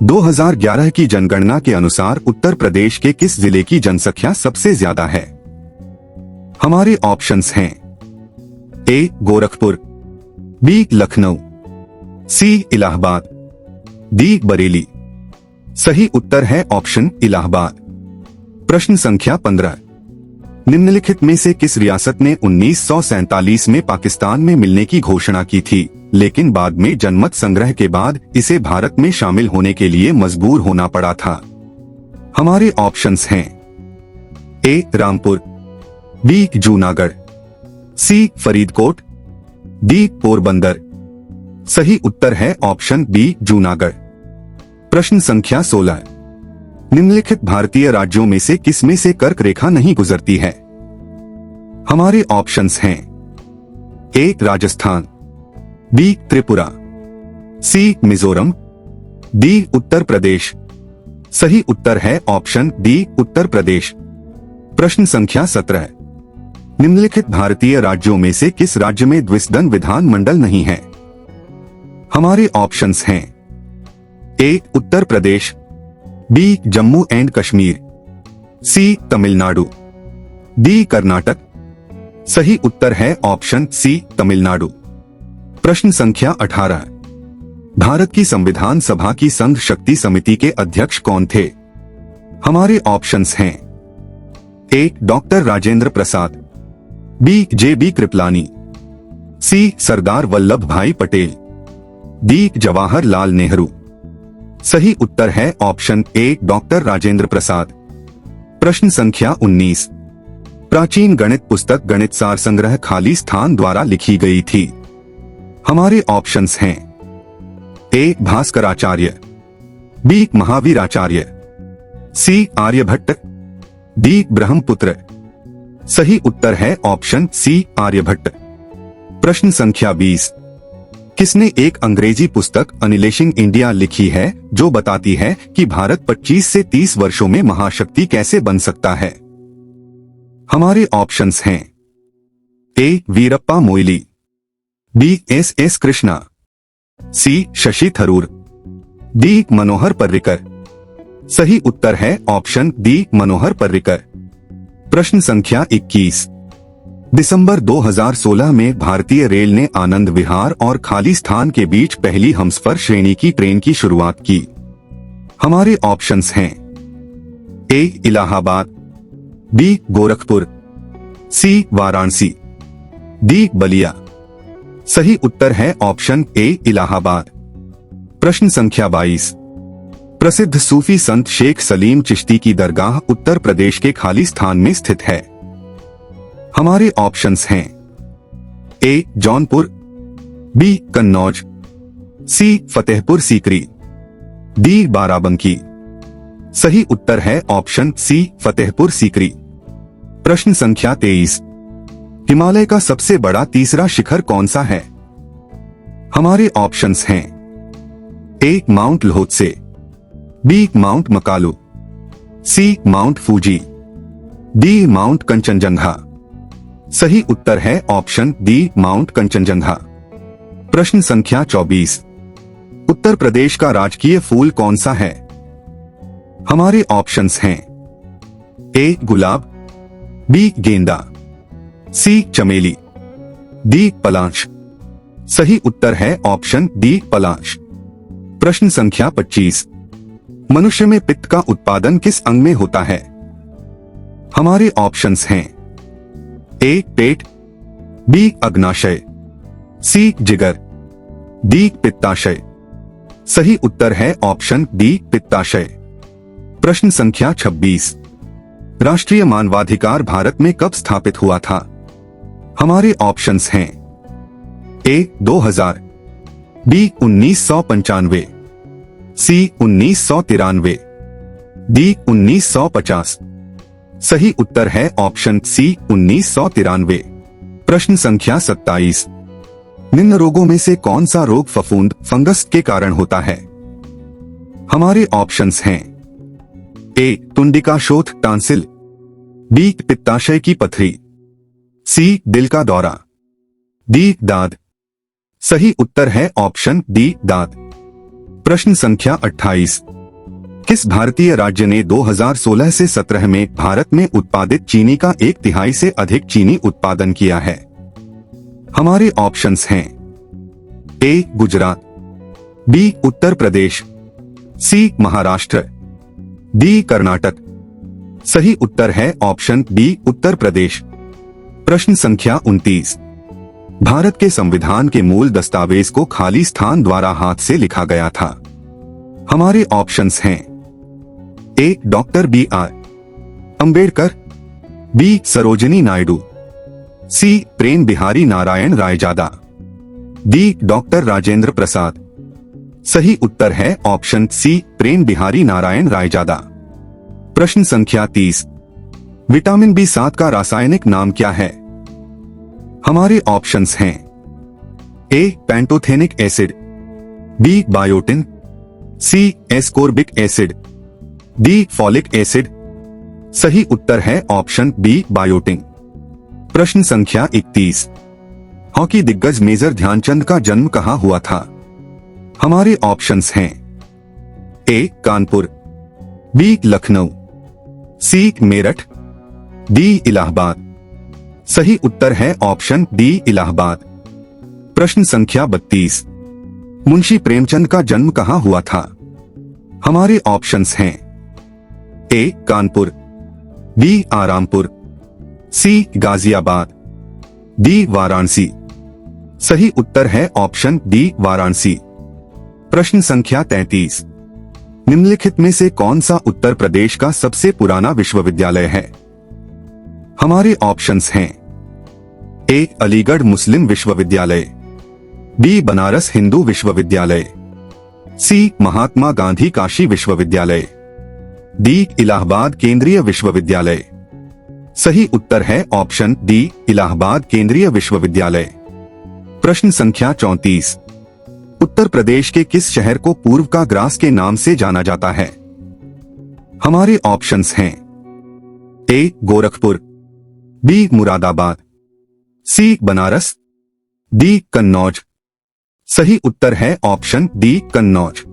2011 की जनगणना के अनुसार उत्तर प्रदेश के किस जिले की जनसंख्या सबसे ज्यादा है? हमारे ऑप्शंस हैं ए गोरखपुर, बी लखनऊ, सी इलाहाबाद, डी बरेली। सही उत्तर है ऑप्शन इलाहाबाद। प्रश्न संख्या 15। निम्नलिखित में से किस रियासत ने 1947 में पाकिस्तान में मिलने की घोषणा की थी, लेकिन बाद में जनमत संग्रह के बाद इसे भारत में शामिल होने के लिए मजबूर होना पड़ा था? हमारे ऑप्शंस हैं ए रामपुर, बी जूनागढ़, सी फरीदकोट, डी पोरबंदर। सही उत्तर है ऑप्शन बी जूनागढ़। प्रश्न संख्या 16। निम्नलिखित भारतीय राज्यों में से किसमें से कर्क रेखा नहीं गुजरती है? हमारे ऑप्शंस हैं ए राजस्थान, बी त्रिपुरा, सी मिजोरम, डी उत्तर प्रदेश। सही उत्तर है ऑप्शन डी उत्तर प्रदेश। प्रश्न संख्या 17। निम्नलिखित भारतीय राज्यों में से किस राज्य में द्विसदन विधान मंडल नहीं है? हमारे ऑप्शंस हैं A Uttar Pradesh, B Jammu and Kashmir, C Tamil Nadu, D Karnataka. सही उत्तर है ऑप्शन सी तमिलनाडु। प्रश्न संख्या 18। भारत की संविधान सभा की संघ शक्ति समिति के अध्यक्ष कौन थे? हमारे ऑप्शंस हैं A doctor Rajendra Prasad, B JB. Kripalani, सी सरदार वल्लभ भाई पटेल, डी जवाहरलाल नेहरू। सही उत्तर है ऑप्शन ए डॉक्टर राजेंद्र प्रसाद। प्रश्न संख्या 19। प्राचीन गणित पुस्तक गणित सार संग्रह खाली स्थान द्वारा लिखी गई थी? हमारे ऑप्शंस हैं ए भास्कराचार्य, बी महावीराचार्य, सी आर्यभट्ट, डी ब्रह्मपुत्र। सही उत्तर है ऑप्शन सी आर्यभट्ट। प्रश्न संख्या 20। किसने एक अंग्रेजी पुस्तक अनलेशिंग इंडिया लिखी है जो बताती है कि भारत 25 से 30 वर्षों में महाशक्ति कैसे बन सकता है? हमारे ऑप्शंस हैं ए वीरप्पा मोइली, बी एस कृष्णा, सी शशि थरूर, डी मनोहर पर्रिकर। सही उत्तर है ऑप्शन डी मनोहर पर्रिकर। प्रश्न संख्या 21। दिसंबर 2016 में भारतीय रेल ने आनंद विहार और खाली स्थान के बीच पहली हमसफर श्रेणी की ट्रेन की शुरुआत की? हमारे ऑप्शंस हैं ए इलाहाबाद, बी गोरखपुर, सी वाराणसी, डी बलिया। सही उत्तर है ऑप्शन ए इलाहाबाद। प्रश्न संख्या 22। प्रसिद्ध सूफी संत शेख सलीम चिश्ती की दरगाह उत्तर प्रदेश के खाली स्थान में स्थित है? हमारे ऑप्शंस हैं ए जौनपुर, बी कन्नौज, सी फतेहपुर सीकरी, डी बाराबंकी। सही उत्तर है ऑप्शन सी फतेहपुर सीकरी। प्रश्न संख्या 23। हिमालय का सबसे बड़ा तीसरा शिखर कौन सा है? हमारे ऑप्शंस हैं A Mount Lhotse, B Mount Makalu, C Mount Fuji, D Mount Kanchenjunga. सही उत्तर है ऑप्शन डी माउंट कंचनजंगा। प्रश्न संख्या 24। उत्तर प्रदेश का राजकीय फूल कौन सा है? हमारे ऑप्शंस हैं ए गुलाब, बी गेंदा, सी चमेली, डी पलाश। सही उत्तर है ऑप्शन डी पलाश। प्रश्न संख्या 25। मनुष्य में पित्त का उत्पादन किस अंग में होता है? हमारे ऑप्शंस हैं ए पेट, बी अग्नाशय, सी जिगर, डी पित्ताशय। सही उत्तर है ऑप्शन डी पित्ताशय। प्रश्न संख्या 26। राष्ट्रीय मानवाधिकार भारत में कब स्थापित हुआ था? हमारे ऑप्शंस हैं ए 2000, बी 1995, सी 1993, डी 1950। सही उत्तर है ऑप्शन सी 1993। प्रश्न संख्या 27। निम्न रोगों में से कौन सा रोग फफूंद फंगस के कारण होता है? हमारे ऑप्शंस हैं ए तुंडिकाशोथ टांसिल, बी पित्ताशय की पथरी, सी दिल का दौरा, डी दाद। सही उत्तर है ऑप्शन डी दाद। प्रश्न संख्या 28। किस भारतीय राज्य ने 2016 से 17 में भारत में उत्पादित चीनी का 1/3 से अधिक चीनी उत्पादन किया है? हमारे ऑप्शंस हैं ए गुजरात, बी उत्तर प्रदेश, सी महाराष्ट्र, डी कर्नाटक। सही उत्तर है ऑप्शन बी उत्तर प्रदेश। प्रश्न संख्या 29। भारत के संविधान के मूल दस्तावेज को खाली स्थान द्वारा हाथ से लिखा गया था। हमारे ऑप्शंस हैं A doctor B.R. Ambedkar, B Sarojini Naidu, C Prem Bihari Narayan Raizada, D doctor Rajendra Prasad. सही उत्तर है ऑप्शन सी प्रेम बिहारी नारायण रायजादा। प्रश्न संख्या 30। विटामिन B7 का रासायनिक नाम क्या है? हमारे ऑप्शंस हैं A pantothenic acid, B biotin, C ascorbic acid, D folic acid. सही उत्तर है ऑप्शन बी बायोटिन। प्रश्न संख्या 31। हॉकी दिग्गज मेजर ध्यानचंद का जन्म कहां हुआ था? हमारे ऑप्शंस हैं ए कानपुर, बी लखनऊ, सी मेरठ, डी इलाहाबाद। सही उत्तर है ऑप्शन डी इलाहाबाद। प्रश्न संख्या 32। मुंशी प्रेमचंद का जन्म कहां हुआ था? हमारे ऑप्शंस हैं ए कानपुर, बी आरामपुर, सी गाजियाबाद, डी वाराणसी। सही उत्तर है ऑप्शन डी वाराणसी। प्रश्न संख्या 33। निम्नलिखित में से कौन सा उत्तर प्रदेश का सबसे पुराना विश्वविद्यालय है? हमारे ऑप्शंस हैं ए अलीगढ़ मुस्लिम विश्वविद्यालय, बी बनारस हिंदू विश्वविद्यालय, सी महात्मा गांधी काशी विश्वविद्यालय, डी इलाहाबाद केंद्रीय विश्वविद्यालय। सही उत्तर है ऑप्शन डी इलाहाबाद केंद्रीय विश्वविद्यालय। प्रश्न संख्या 34। उत्तर प्रदेश के किस शहर को पूर्व का ग्रास के नाम से जाना जाता है? हमारे ऑप्शंस हैं ए गोरखपुर, बी मुरादाबाद, सी बनारस, डी कन्नौज। सही उत्तर है ऑप्शन डी कन्नौज।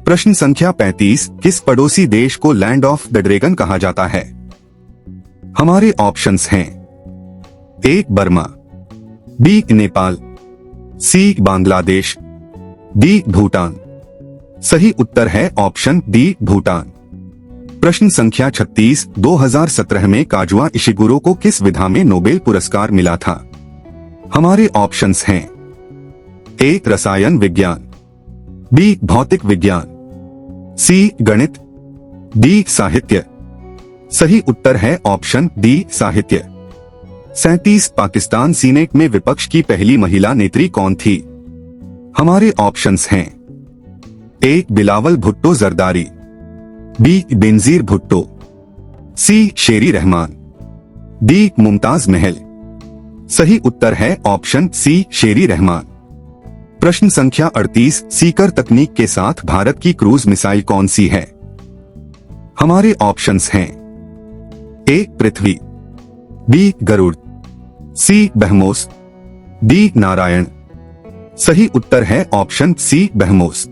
प्रश्न संख्या 35। किस पड़ोसी देश को लैंड ऑफ द ड्रैगन कहा जाता है? हमारे ऑप्शंस हैं ए बर्मा, बी नेपाल, सी बांग्लादेश, डी भूटान। सही उत्तर है ऑप्शन डी भूटान। प्रश्न संख्या 36। 2017 में काजुआ इशिगुरो को किस विधा में नोबेल पुरस्कार मिला था? हमारे ऑप्शंस हैं ए रसायन विज्ञान, बी भौतिक विज्ञान, सी गणित, डी साहित्य। सही उत्तर है ऑप्शन डी साहित्य। 37। पाकिस्तान सीनेट में विपक्ष की पहली महिला नेत्री कौन थी? हमारे ऑप्शंस हैं ए बिलावल भुट्टो जरदारी, बी बेनजीर भुट्टो, सी शेरी रहमान, डी मुमताज महल। सही उत्तर है ऑप्शन सी शेरी रहमान। प्रश्न संख्या 38। सीकर तकनीक के साथ भारत की क्रूज मिसाइल कौन सी है? हमारे ऑप्शंस हैं ए पृथ्वी, बी गरुड़, सी ब्रह्मोस, डी नारायण। सही उत्तर है ऑप्शन सी ब्रह्मोस।